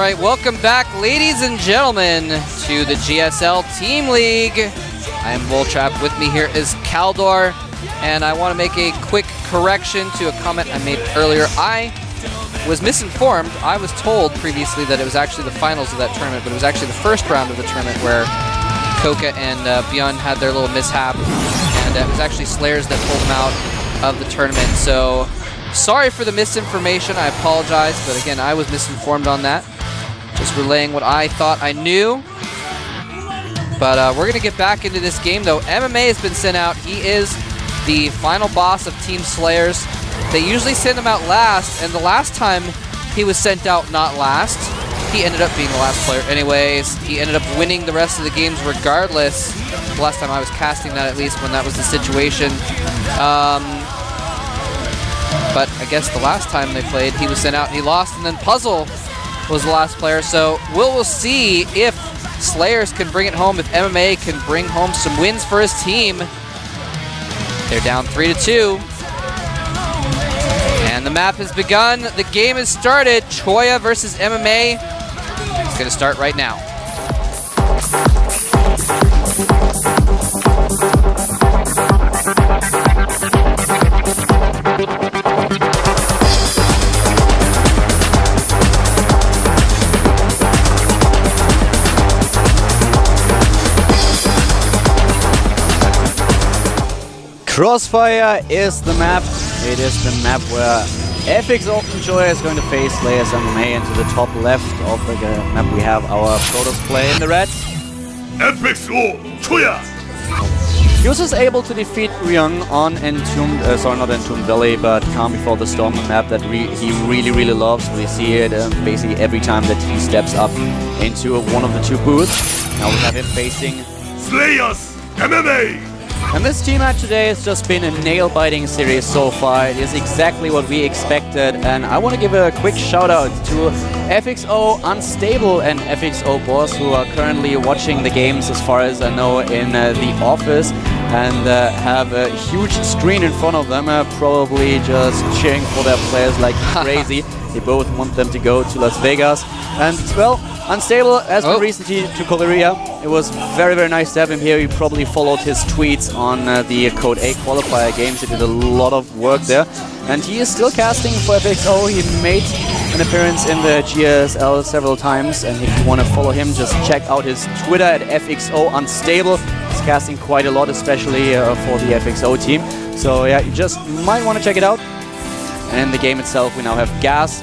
right, welcome back, ladies and gentlemen, to the GSL Team League. I am Voltrap. With me here is Kaldor, and I want to make a quick correction to a comment I made earlier. I was misinformed. I was told previously that it was actually the finals of that tournament, but it was actually the first round of the tournament where Koka and Beyond had their little mishap, and it was actually Slayers that pulled them out of the tournament. So sorry for the misinformation. I apologize, but again, I was misinformed on that. Just relaying what I thought I knew. But we're going to get back into this game, though. MMA has been sent out. He is the final boss of Team Slayers. They usually send him out last, and the last time he was sent out not last, he ended up being the last player anyways. He ended up winning the rest of the games regardless. The last time I was casting that, at least, when that was the situation. But I guess the last time they played, he was sent out and he lost, and then Puzzle was the last player. So we'll see if Slayers can bring it home, if MMA can bring home some wins for his team. They're down 3-2. And the map has begun. The game has started. Choya versus MMA. It's going to start right now. Crossfire is the map. It is the map where FXOpen Choya is going to face Slayers MMA, and to the top left of the map we have our Protoss play in the red. FXO Choya! He was just able to defeat Ryung on Entombed, sorry, not Entombed Valley, but Calm Before the Storm, a map that he really loves. We see it basically every time that he steps up into one of the two booths. Now we have him facing Slayers MMA! And this team match today has just been a nail-biting series so far. It is exactly what we expected, and I want to give a quick shout-out to FXO Unstable and FXO Boss, who are currently watching the games, as far as I know, in the office, and have a huge screen in front of them, probably just cheering for their players like crazy. They both want them to go to Las Vegas. And, well, Unstable has been recently to Korea. It was very nice to have him here. He probably followed his tweets on the Code A qualifier games. He did a lot of work there. And he is still casting for FXO. He made an appearance in the GSL several times. And if you want to follow him, just check out his Twitter at FXO Unstable. He's casting quite a lot, especially for the FXO team. So yeah, you just might want to check it out. And in the game itself, we now have Gas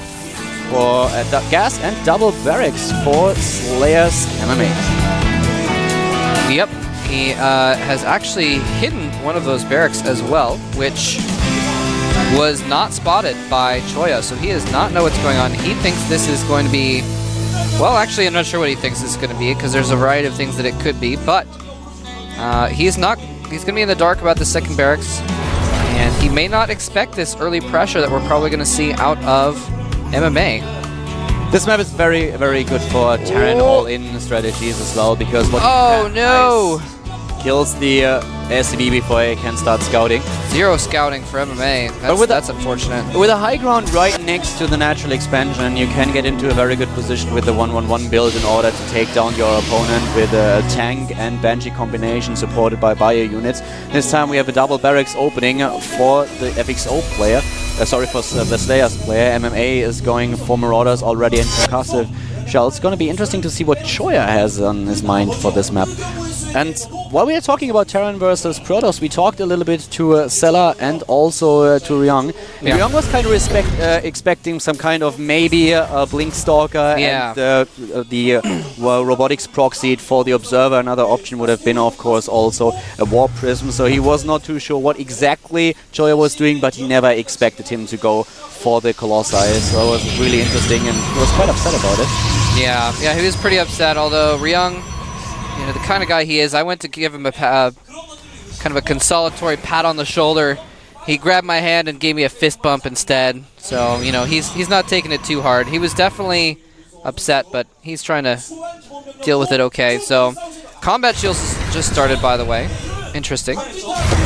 for Gas and double barracks for Slayers MMA. Yep, he has actually hidden one of those barracks as well, which was not spotted by Choya, so he does not know what's going on. He thinks this is going to be, well, actually I'm not sure what he thinks this is going to be, because there's a variety of things that it could be, but he's going to be in the dark about the second barracks, and he may not expect this early pressure that we're probably going to see out of MMA. This map is very good for Terran all-in strategies as well, because what kills the SCV before he can start scouting. Zero scouting for MMA. That's unfortunate. With a high ground right next to the natural expansion, you can get into a very good position with the 1-1-1 build in order to take down your opponent with a tank and Banshee combination supported by bio units. This time we have a double barracks opening for the FXO player. Sorry, for the Slayers player. MMA is going for Marauders already in concussive shell. It's going to be interesting to see what Choya has on his mind for this map. And while we are talking about Terran versus Protoss, we talked a little bit to Sela and also to Ryung. Yeah. Ryung was kind of expecting some kind of maybe a Blink Stalker and the robotics proxied for the Observer. Another option would have been, of course, also a Warp Prism. So he was not too sure what exactly Choya was doing, but he never expected him to go for the Colossi. So it was really interesting, and he was quite upset about it. Yeah, he was pretty upset, although Ryung, you know, the kind of guy he is, I went to give him a kind of a consolatory pat on the shoulder. He grabbed my hand and gave me a fist bump instead. So, you know, he's not taking it too hard. He was definitely upset, but he's trying to deal with it okay. So, Combat Shields just started, by the way. Interesting.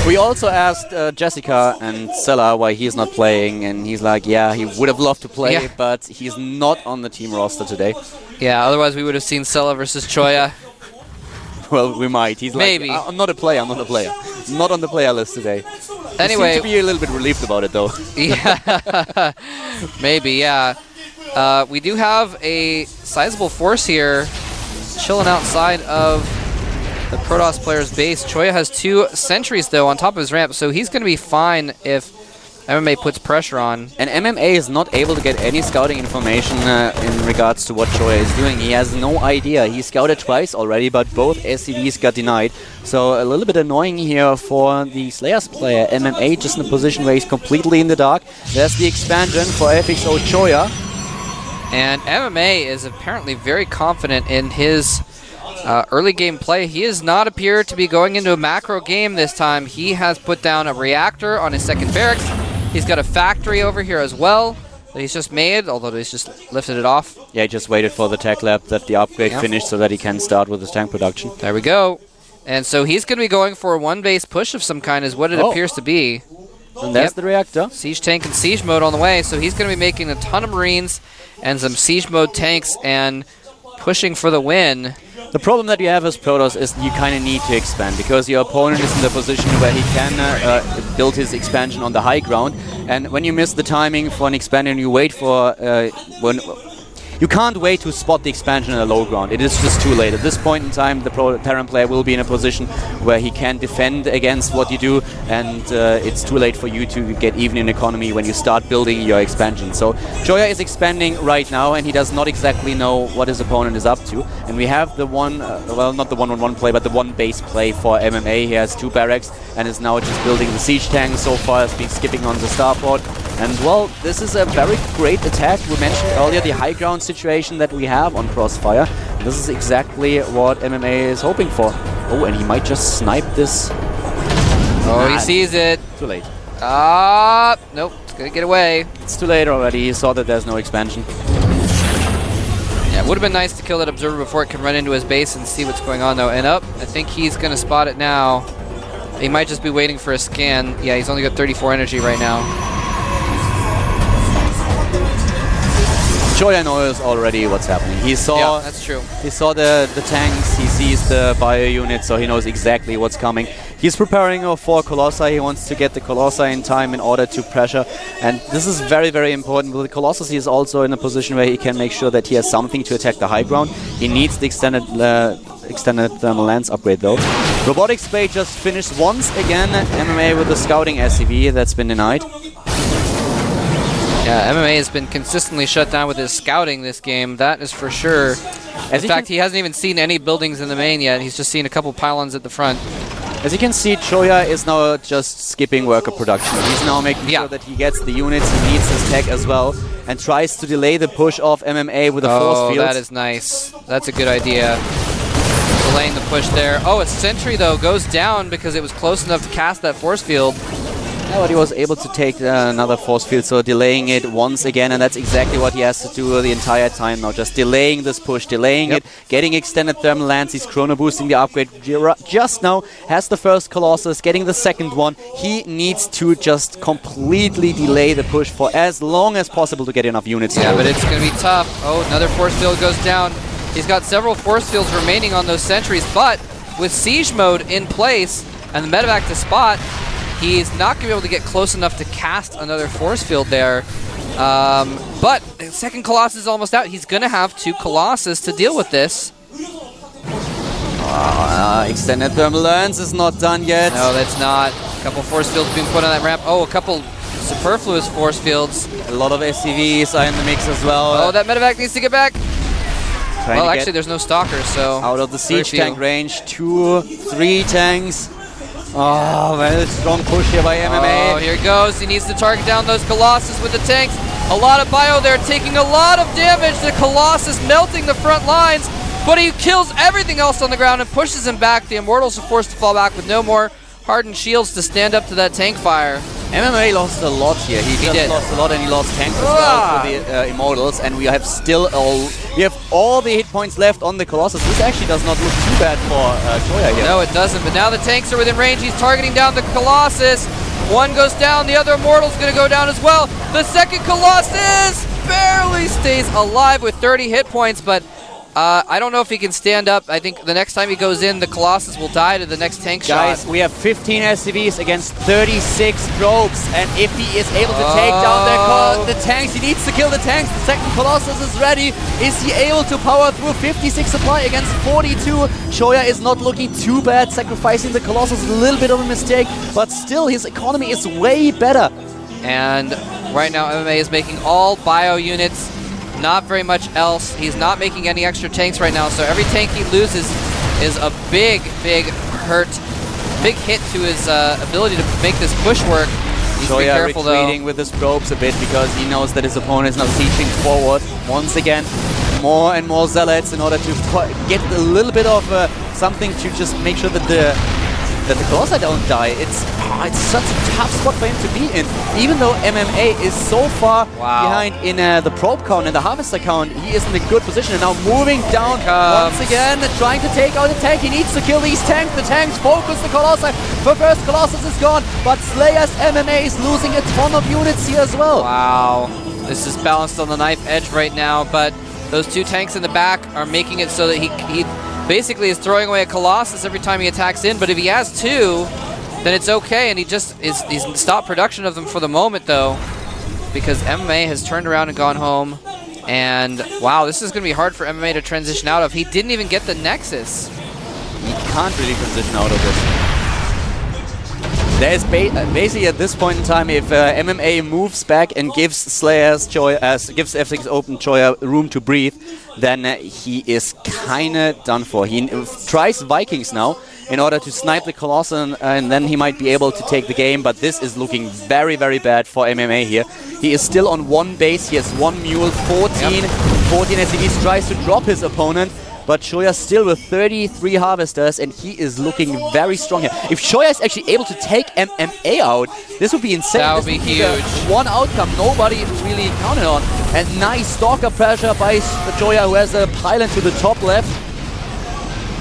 We also asked Jessica and Sella why he's not playing, and he's like, yeah, he would have loved to play, but he's not on the team roster today. Yeah, otherwise we would have seen Sella versus Choya. Well, we might. He's Maybe. like, I'm not a player, I'm not a player. Not on the player list today. Anyway. He seems to be a little bit relieved about it, though. Yeah. Maybe, yeah. We do have a sizable force here chilling outside of the Protoss player's base. Choya has 2 sentries, though, on top of his ramp, so he's going to be fine if MMA puts pressure on. And MMA is not able to get any scouting information in regards to what Choya is doing. He has no idea. He scouted twice already, but both SCVs got denied. So a little bit annoying here for the Slayers player. MMA just in a position where he's completely in the dark. There's the expansion for FXO Choya. And MMA is apparently very confident in his early game play. He does not appear to be going into a macro game this time. He has put down a reactor on his second barracks. He's got a factory over here as well that he's just made, although he's just lifted it off. Yeah, he just waited for the tech lab that the upgrade finished so that he can start with his tank production. There we go. And so he's going to be going for a one-base push of some kind is what it appears to be. And there's the reactor. Siege tank and siege mode on the way, so he's going to be making a ton of Marines and some siege mode tanks and pushing for the win. The problem that you have as Protoss is you kind of need to expand because your opponent is in the position where he can build his expansion on the high ground, and when you miss the timing for an expansion, you wait for you can't wait to spot the expansion in a low ground. It is just too late. At this point in time, the Terran player will be in a position where he can defend against what you do, and it's too late for you to get even in economy when you start building your expansion. So Choya is expanding right now, and he does not exactly know what his opponent is up to. And we have the one, well, not the one-on-one play, but the one-base play for MMA. He has 2 barracks and is now just building the siege tank. So far has been skipping on the starport. And well, this is a very great attack. We mentioned earlier the high ground situation that we have on Crossfire. This is exactly what MMA is hoping for. Oh, and he might just snipe this. Oh, he sees it. Too late. Nope, it's gonna get away. It's too late already. He saw that there's no expansion. Yeah, it would have been nice to kill that observer before it can run into his base and see what's going on, though. And I think he's gonna spot it now. He might just be waiting for a scan. Yeah, he's only got 34 energy right now. Choya knows already what's happening. He saw, yeah, that's true. He saw the tanks, he sees the bio unit, so he knows exactly what's coming. He's preparing for Colossi. He wants to get the Colossi in time in order to pressure, and this is very, very important. With the Colossus, he is also in a position where he can make sure that he has something to attack the high ground. He needs the extended thermal lance upgrade, though. Robotics Bay just finished once again. MMA with the scouting SCV that's been denied. Yeah, MMA has been consistently shut down with his scouting this game, that is for sure. In fact, he hasn't even seen any buildings in the main yet. He's just seen a couple pylons at the front. As you can see, Choya is now just skipping worker production. He's now making sure that he gets the units, he needs his tech as well, and tries to delay the push of MMA with a force field. Oh, that is nice. That's a good idea. Delaying the push there. Oh, its sentry, though, goes down because it was close enough to cast that force field. Yeah, but he was able to take another force field, so delaying it once again, and that's exactly what he has to do the entire time now. Just delaying this push, delaying it, getting extended thermal lance. He's chrono boosting the upgrade just now, has the first Colossus, getting the second one. He needs to just completely delay the push for as long as possible to get enough units. Yeah, but it's going to be tough. Oh, another force field goes down. He's got several force fields remaining on those sentries, but with siege mode in place and the medevac to spot, he's not going to be able to get close enough to cast another force field there. But the second Colossus is almost out. He's going to have 2 Colossus to deal with this. Extended thermal lance is not done yet. No, that's not. A couple force fields being put on that ramp. Oh, a couple superfluous force fields. A lot of SCVs are in the mix as well. Oh, that medevac needs to get back. Well, actually, there's no stalkers, so... Out of the siege tank range, 2, 3 tanks. Oh, very strong push here by MMA. Oh, here he goes. He needs to target down those Colossus with the tanks. A lot of bio there, taking a lot of damage. The Colossus melting the front lines, but he kills everything else on the ground and pushes him back. The Immortals are forced to fall back with no more hardened shields to stand up to that tank fire. MMA lost a lot here. He just lost a lot, and he lost tanks as well for the Immortals. And we have all the hit points left on the Colossus. This actually does not look too bad for Choya here. No, it doesn't. But now the tanks are within range. He's targeting down the Colossus. One goes down. The other Immortal's going to go down as well. The second Colossus barely stays alive with 30 hit points, but I don't know if he can stand up. I think the next time he goes in, the Colossus will die to the next tank Guys, shot. we have 15 SCVs against 36 probes, and if he is able to take down the tanks, he needs to kill the tanks. The second Colossus is ready. Is he able to power through 56 supply against 42? Choya is not looking too bad. Sacrificing the Colossus is a little bit of a mistake, but still his economy is way better. And right now, MMA is making all bio units. Not very much else. He's not making any extra tanks right now, so every tank he loses is a big hurt, big hit to his ability to make this push work. He's Choya careful retreating though. with his probes a bit because he knows that his opponent is now sieging forward. Once again, more and more zealots in order to get a little bit of something to just make sure that the Colossi don't die. It's such a tough spot for him to be in. Even though MMA is so far behind in the probe count and the harvester count, he is in a good position. And now moving down once again, trying to take out the tank. He needs to kill these tanks. The tanks focus the Colossi. The first Colossus is gone, but Slayer's MMA is losing a ton of units here as well. Wow. This is balanced on the knife edge right now, but those two tanks in the back are making it so that he basically is throwing away a Colossus every time he attacks in, but if he has two, then it's okay, and he's stopped production of them for the moment though, because MMA has turned around and gone home, and wow, this is going to be hard for MMA to transition out of. He didn't even get the Nexus. He can't really transition out of it. There's basically at this point in time, if MMA moves back and gives Slayer's Choya, gives FXOpen Choya room to breathe, then he is kinda done for. He tries Vikings now in order to snipe the Colossus, and then he might be able to take the game, but this is looking very bad for MMA here. He is still on one base, he has one mule, 14 SCVs, tries to drop his opponent, but Choya still with 33 harvesters, and he is looking very strong here. If Choya is actually able to take MMA out, this would be insane. That would be huge. One outcome nobody really counted on. And nice stalker pressure by Choya, who has a pylon to the top left.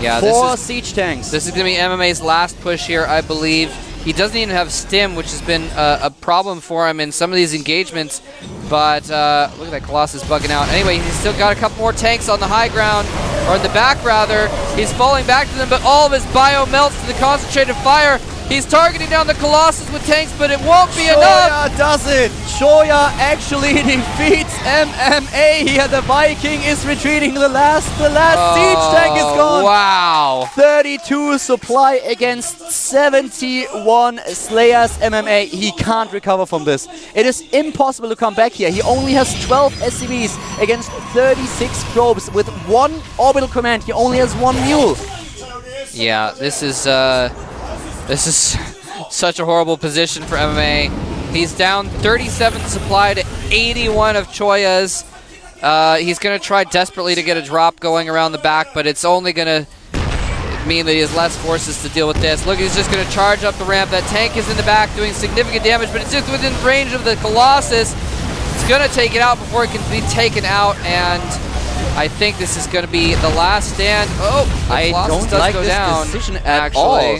Yeah, 4 siege tanks. This is going to be MMA's last push here, I believe. He doesn't even have stim, which has been a problem for him in some of these engagements. But look at that Colossus bugging out. Anyway, he's still got a couple more tanks on the high ground, or in the back rather. He's falling back to them, but all of his bio melts to the concentrated fire. He's targeting down the Colossus with tanks, but it won't be enough. Choya does it. Choya actually defeats MMA here. The Viking is retreating. The last siege tank is gone. Wow. 32 supply against 71 Slayer's MMA. He can't recover from this. It is impossible to come back here. He only has 12 SCVs against 36 probes with 1 orbital command. He only has 1 mule. Yeah, this is such a horrible position for MMA. He's down 37 supply to 81 of Choya's. He's going to try desperately to get a drop going around the back, but it's only going to mean that he has less forces to deal with this. Look, he's just going to charge up the ramp. That tank is in the back doing significant damage, but it's just within range of the Colossus. It's going to take it out before it can be taken out, and I think this is going to be the last stand. Oh, the Colossus does go down, decision at all.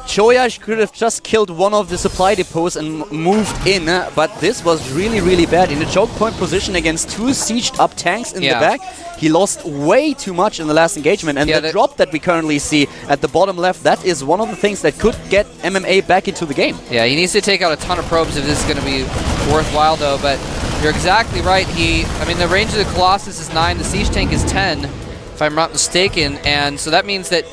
Choya could have just killed one of the supply depots and moved in, but this was really bad. In a choke point position against 2 sieged up tanks in the back, he lost way too much in the last engagement, and the drop that we currently see at the bottom left, that is one of the things that could get MMA back into the game. Yeah, he needs to take out a ton of probes if this is going to be worthwhile though, but you're exactly right. I mean, the range of the Colossus is 9, the siege tank is 10, if I'm not mistaken, and so that means that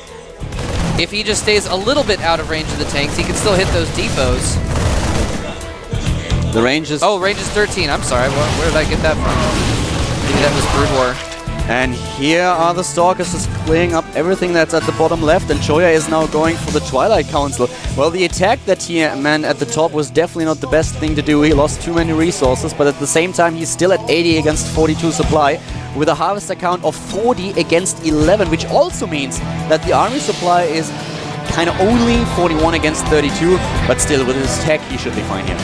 if he just stays a little bit out of range of the tanks, he can still hit those depots. The range is... Oh, range is 13. I'm sorry. Where did I get that from? Maybe that was Brood War. And here are the Stalkers just clearing up everything that's at the bottom left, and Choya is now going for the Twilight Council. Well, the attack that he manned at the top was definitely not the best thing to do. He lost too many resources, but at the same time, he's still at 80 against 42 supply, with a harvester count of 40 against 11, which also means that the army supply is kind of only 41 against 32, but still with his tech, he should be fine here.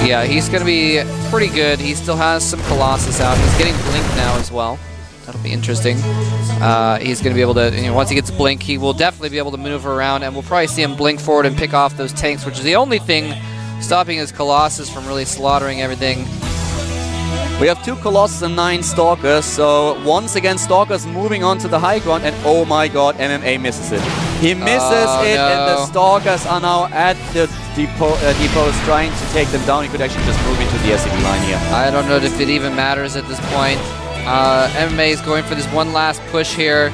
Yeah, he's going to be pretty good. He still has some Colossus out. He's getting Blink now as well. That'll be interesting. He's going to be able to, once he gets Blink, he will definitely be able to maneuver around, and we'll probably see him blink forward and pick off those tanks, which is the only thing stopping his Colossus from really slaughtering everything. We have 2 Colossus and 9 Stalkers, so once again Stalkers moving on to the high ground, and oh my god, MMA misses it. He misses it, and the Stalkers are now at the depots trying to take them down. He could actually just move into the SCV line here. I don't know if it even matters at this point. MMA is going for this one last push here,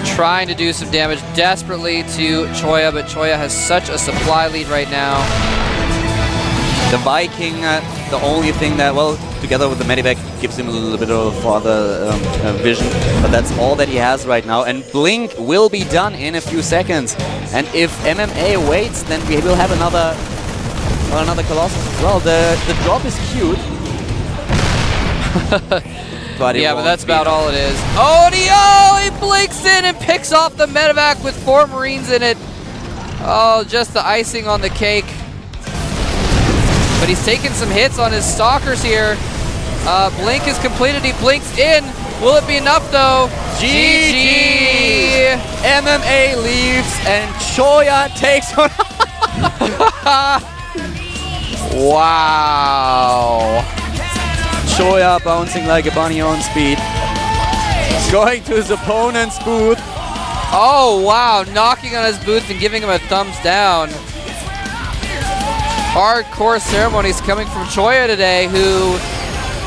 trying to do some damage desperately to Choya, but Choya has such a supply lead right now. The Viking, the only thing that, well, together with the Medivac, gives him a little bit of farther vision, but that's all that he has right now. And Blink will be done in a few seconds. And if MMA waits, then we will have another Colossus as well. The drop is cute. But that's about all it is. Oh, he blinks in and picks off the Medivac with 4 Marines in it. Oh, just the icing on the cake. But he's taking some hits on his Stalkers here. Blink is completed. He blinks in. Will it be enough, though? GG! MMA leaves, and Choya takes on... Wow. Choya bouncing like a bunny on speed. Going to his opponent's booth. Oh, wow. Knocking on his booth and giving him a thumbs down. Hardcore ceremonies coming from Choya today, who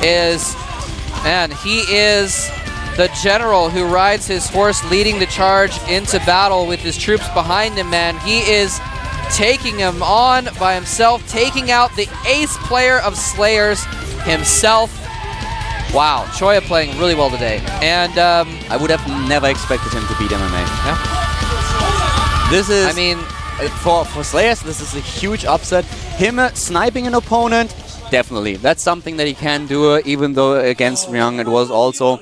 is, man, he is the general who rides his horse leading the charge into battle with his troops behind him, man. He is taking him on by himself, taking out the ace player of Slayers himself. Wow, Choya playing really well today. And I would have never expected him to beat MMA. Yeah. This is, I mean, for Slayers, this is a huge upset. Him sniping an opponent, definitely. That's something that he can do, even though against Ryung it was also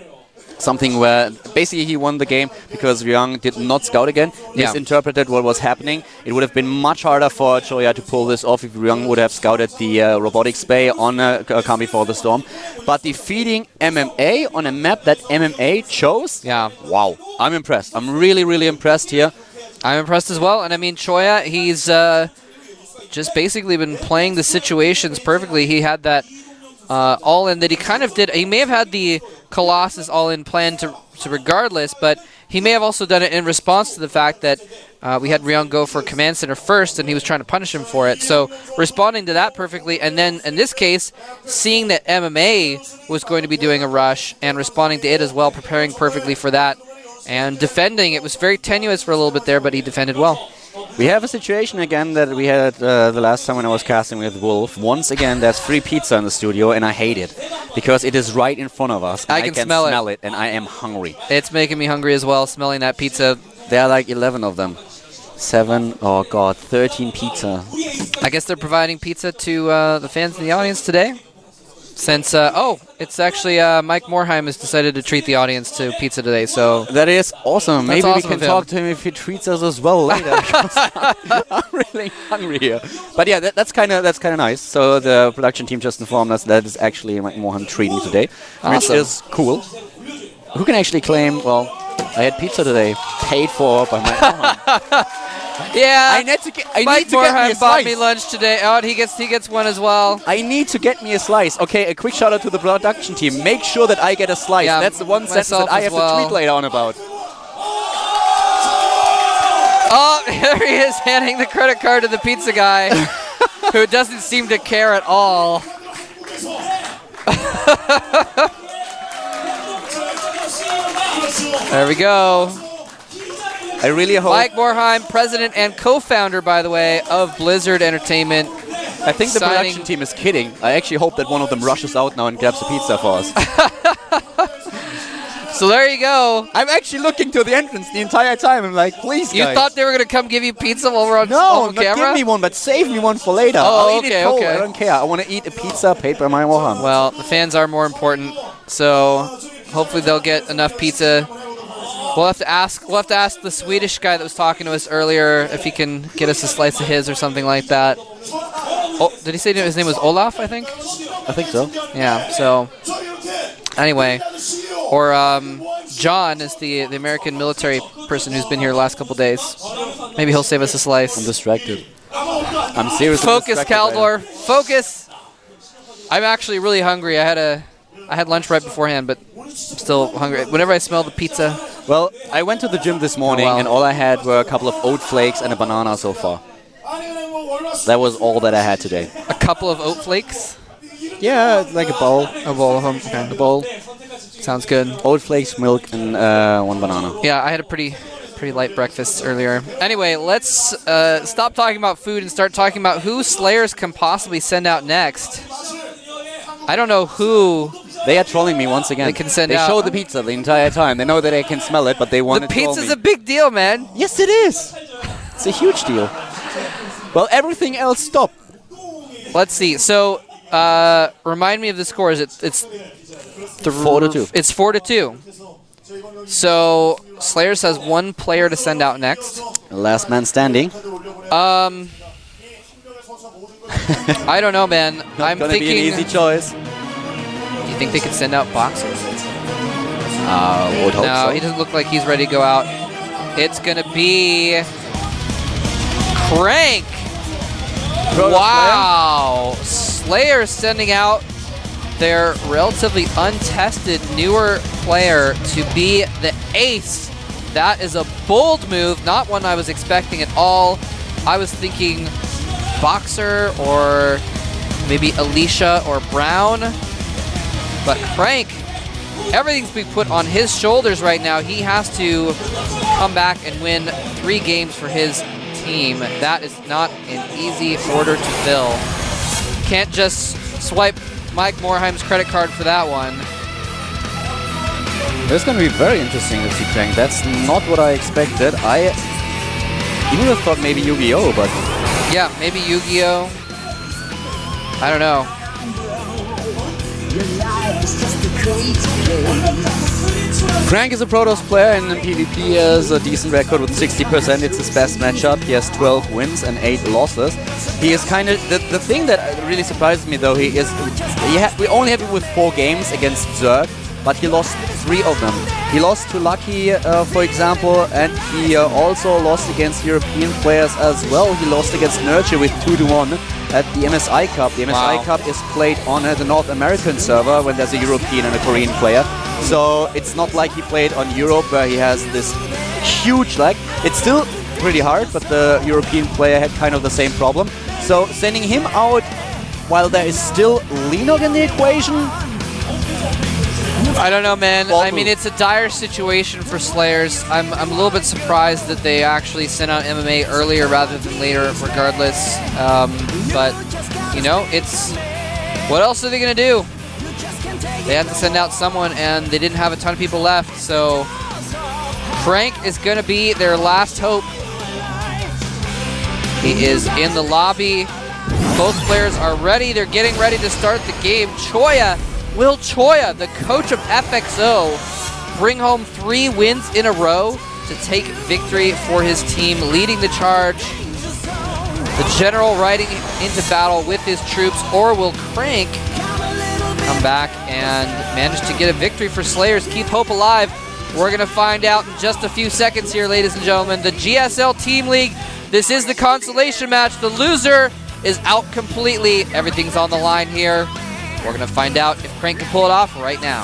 something where basically he won the game because Ryung did not scout again, misinterpreted what was happening. It would have been much harder for Choya to pull this off if Ryung would have scouted the robotics bay on Come Before the Storm. But defeating MMA on a map that MMA chose? Yeah. Wow. I'm impressed. I'm really, really impressed here. I'm impressed as well. And I mean, Choya, he's just basically been playing the situations perfectly. He had that all-in that he kind of did. He may have had the Colossus all-in plan to regardless, but he may have also done it in response to the fact that we had Ryung go for Command Center first, and he was trying to punish him for it. So responding to that perfectly, and then in this case, seeing that MMA was going to be doing a rush and responding to it as well, preparing perfectly for that, and defending. It was very tenuous for a little bit there, but he defended well. We have a situation again that we had the last time when I was casting with Wolf. Once again, there's free pizza in the studio, and I hate it because it is right in front of us. I can smell it, and I am hungry. It's making me hungry as well, smelling that pizza. There are like 11 of them. 7, oh god, 13 pizza. I guess they're providing pizza to the fans in the audience today. Since, it's actually Mike Morheim has decided to treat the audience to pizza today, so... That is awesome. Maybe awesome we can talk to him if he treats us as well later. I'm really hungry here. But yeah, that's kind of nice. So the production team just informed us that is actually Mike Morheim treating today, which is cool. Who can actually claim, well, I had pizza today, paid for by Mike Morheim. Yeah, I need to get me a bought slice. me lunch today. Oh, he gets one as well. I need to get me a slice. Okay, a quick shout out to the production team. Make sure that I get a slice. Yeah, that's the one sentence that I have to tweet later on about. Oh, there he is, handing the credit card to the pizza guy, who doesn't seem to care at all. There we go. I really hope... Mike Morheim, president and co-founder, by the way, of Blizzard Entertainment. I think the production team is kidding. I actually hope that one of them rushes out now and grabs a pizza for us. So there you go. I'm actually looking to the entrance the entire time. I'm like, please, guys. You thought they were going to come give you pizza while we're on camera? No, not give me one, but save me one for later. Oh, I'll eat it cold. I don't care. I want to eat a pizza paid by my Morheim. Well, the fans are more important, so hopefully they'll get enough pizza We'll have to ask the Swedish guy that was talking to us earlier if he can get us a slice of his or something like that. Oh, did he say his name was Olaf, I think? I think so. Yeah, so anyway. Or John is the American military person who's been here the last couple days. Maybe he'll save us a slice. I'm distracted. I'm seriously Focus, distracted. Kaldor. Focus. I'm actually really hungry. I had lunch right beforehand, but I'm still hungry. Whenever I smell the pizza. Well, I went to the gym this morning, and all I had were a couple of oat flakes and a banana so far. That was all that I had today. A couple of oat flakes? Yeah, like a bowl. A bowl of them. Okay. A bowl. Sounds good. Oat flakes, milk, and one banana. Yeah, I had a pretty light breakfast earlier. Anyway, let's stop talking about food and start talking about who Slayers can possibly send out next. I don't know who. They are trolling me once again. They can send They out. show the pizza the entire time. They know that I can smell it, but they want The to troll pizza's me. a big deal, man. Yes, it is. It's a huge deal. Well, everything else stopped. Let's see. So, remind me of the scores. It's 4-2. It's 4-2. So Slayers has one player to send out next. Last man standing. I don't know, man. I'm Gonna thinking. be an easy choice. Do you think they could send out Boxer? Would hope No, so. he doesn't look like he's ready to go out. It's gonna be Crank. Wow, Slayers sending out their relatively untested newer player to be the ace. That is a bold move, not one I was expecting at all. I was thinking Boxer or maybe Alicia or Brown. But Crank, everything's being put on his shoulders right now. He has to come back and win 3 games for his team. That is not an easy order to fill. Can't just swipe Mike Morheim's credit card for that one. It's going to be very interesting to see Crank. That's not what I expected. I even would have thought maybe Yu-Gi-Oh, but... Yeah, maybe Yu-Gi-Oh. I don't know. Crank is a Protoss player and in PvP he has a decent record with 60%. It's his best matchup. He has 12 wins and 8 losses. He is kind of... The thing that really surprises me though, we only have him with 4 games against Zerg, but he lost 3 of them. He lost to Lucky, for example, and he also lost against European players as well. He lost against Nurture with 2-1 at the MSI Cup. The MSI Cup is played on the North American server when there's a European and a Korean player. So it's not like he played on Europe where he has this huge lag. It's still pretty hard, but the European player had kind of the same problem. So sending him out while there is still Linog in the equation, I don't know, man. I mean, it's a dire situation for Slayers. I'm a little bit surprised that they actually sent out MMA earlier rather than later, regardless. But, you know, it's... What else are they going to do? They had to send out someone, and they didn't have a ton of people left, so... Crank is going to be their last hope. He is in the lobby. Both players are ready. They're getting ready to start the game. Will Choya, the coach of FXO, bring home 3 wins in a row to take victory for his team, leading the charge? The general riding into battle with his troops, or will Crank come back and manage to get a victory for Slayers? Keep hope alive. We're going to find out in just a few seconds here, ladies and gentlemen. The GSL Team League, this is the consolation match. The loser is out completely. Everything's on the line here. We're going to find out if Crank can pull it off right now.